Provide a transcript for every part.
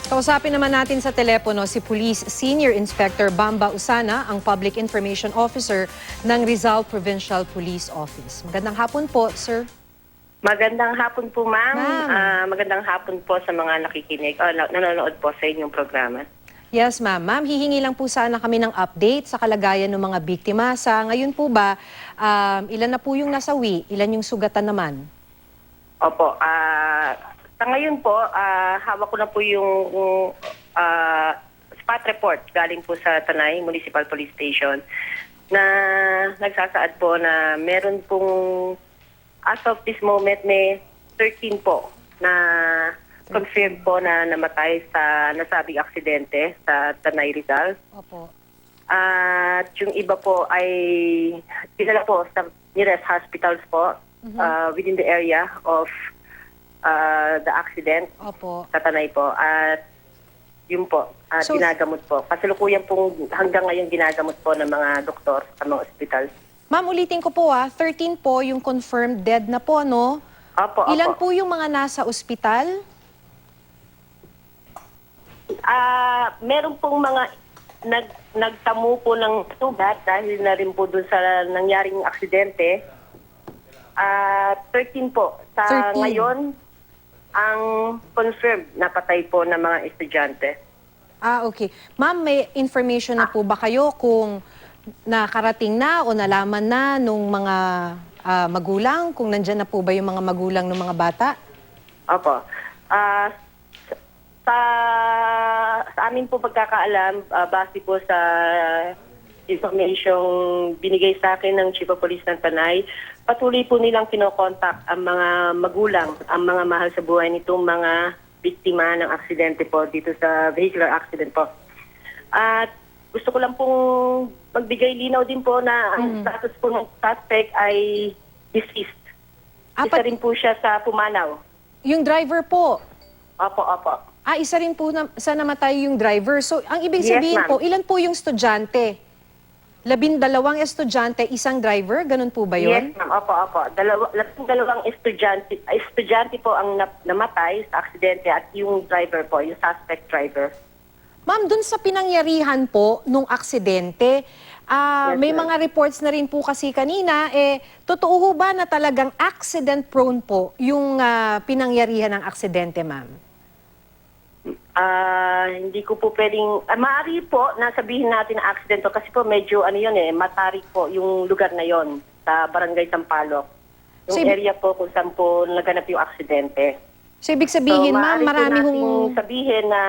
Kausapin naman natin sa telepono si Police Senior Inspector Bamba Usana, ang Public Information Officer ng Rizal Provincial Police Office. Magandang hapon po, sir. Magandang hapon po, ma'am. Ma'am. Magandang hapon po sa mga nakikinig o nanonood po sa inyong programa. Yes, ma'am. Ma'am, hihingi lang po sana kami ng update sa kalagayan ng mga biktima. Sa ngayon po ba, ilan na po yung nasawi? Ilan yung sugatan naman? Opo. Sa ngayon po, hawak ko na po yung spot report galing po sa Tanay Municipal Police Station na nagsasaad po na meron pong as of this moment may 13 po na confirmed po na namatay sa nasabing aksidente sa Tanay Rizal. Opo. At yung iba po ay dinala po sa nearest hospitals po within the area of the accident. Opo. Sa Tanay po. At yun po, So, ginagamot po. Kasalukuyan pong hanggang ngayon ginagamot po ng mga doktor sa mga ospital. Ma'am, ulitin ko po 13 po yung confirmed dead na po, no? Opo, Ilan opo. po yung mga nasa ospital? Meron pong mga nagtamo po ng sugat dahil na rin po dun sa nangyaring aksidente. 13 po. Sa 13. ngayon, ang confirmed na patay po ng mga estudyante. Okay. Ma'am, may information na po ba kayo kung nakarating na o nalaman na nung mga magulang? Kung nandyan na po ba yung mga magulang ng mga bata? Opo. Sa amin po pagkakaalam, base po sa information binigay sa akin ng Chief of Police ng Tanay, patuloy po nilang kinokontak ang mga magulang, ang mga mahal sa buhay nitong mga biktima ng aksidente po dito sa vehicular accident po. At gusto ko lang pong magbigay linaw din po na ang status po ng suspect ay deceased. Isa rin po siya sa pumanaw. Yung driver po. Opo, opo. Isa rin po sa namatay yung driver. So, ang ibig Yes, sabihin ma'am. po, ilan po yung estudyante? 12 estudyante, isang driver? Ganun po ba yun? Yes, ma'am. Opo, opo. Dalawang estudyante po ang namatay sa aksidente at yung driver po, yung suspect driver. Ma'am, dun sa pinangyarihan po nung aksidente, may ma'am. mga reports na rin po kasi kanina, totoo ho ba na talagang accident prone po yung pinangyarihan ng aksidente, ma'am? Hindi ko po pwedeng, maaari po na sabihin natin na accident to kasi po medyo matarik po yung lugar na yon sa Barangay Sampaloc. Yung So, area po kung saan po naganap yung aksidente. So, ibig sabihin, ma'am, maaari po marami nating sabihin na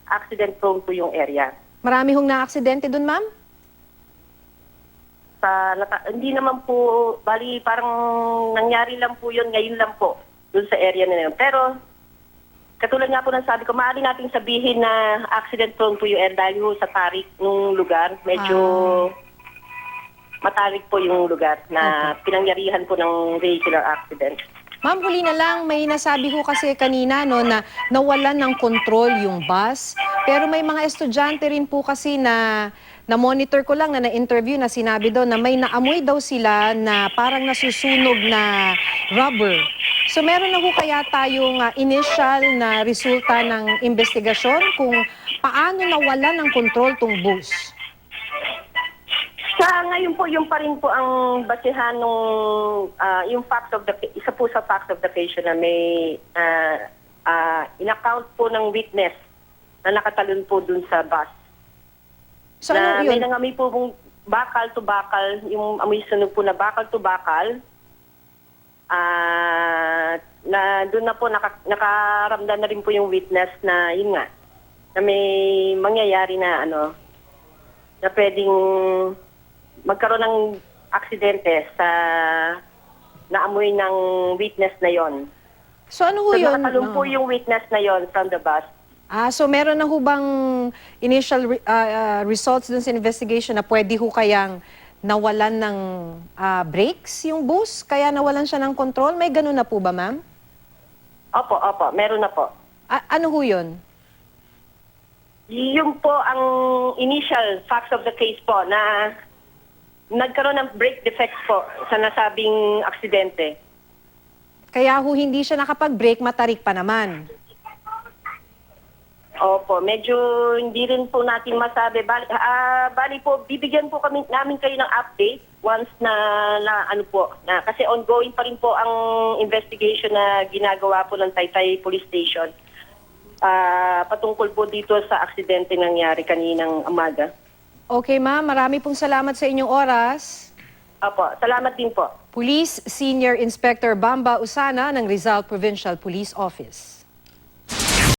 accident prone po yung area. marami hong na-aksidente dun, ma'am? Hindi naman po, bali parang nangyari lang po yun, ngayon lang po, dun sa area na yun. Pero, katulad nga po ng sabi ko, maaari nating sabihin na accident prone po yung area dahil sa tarik ng lugar. Medyo matarik po yung lugar na pinangyarihan po ng vehicular accident. Ma'am, huli na lang, may nasabi ko kasi kanina no, na nawalan ng control yung bus. Pero may mga estudyante rin po kasi na-monitor ko lang, na na-interview, na sinabi daw na may naamoy daw sila na parang nasusunog na rubber. So meron na ho kaya tayong initial na resulta ng investigasyon kung paano nawalan ng control tong bus? Sa ngayon po, yung pa rin po ang basehan nung yung facts of the isa po sa facts of the case na may in-account po ng witness na nakatalon po dun sa bus. So na ano yun? may nangamoy po pong bakal to bakal, yung amoy sunog po na bakal to bakal. Na doon na po nakaramdam na rin po yung witness na yun nga, na may mangyayari na na pwedeng magkaroon ng aksidente sa naamoy ng witness na yon. So ano ho So yun? nakatalon po yung witness na yon from the bus. So meron na ho bang initial results dun sa investigation na pwede ho kayang nawalan ng brakes yung bus? Kaya nawalan siya ng control? May ganun na po ba, ma'am? Opo, opo, meron na po. Ano ho yun? Yung po ang initial facts of the case po na nagkaroon ng brake defects po sa nasabing aksidente. Kaya ho hindi siya nakapag-brake, matarik pa naman. Opo, medyo hindi rin po natin masabi. Bali po, bibigyan po namin kayo ng update once kasi ongoing pa rin po ang investigation na ginagawa po ng Taytay Police Station. Patungkol po dito sa aksidente nangyari kaninang umaga. Okay, ma'am. Marami pong salamat sa inyong oras. Opo, salamat din po. Police Senior Inspector Bamba Usana ng Rizal Provincial Police Office.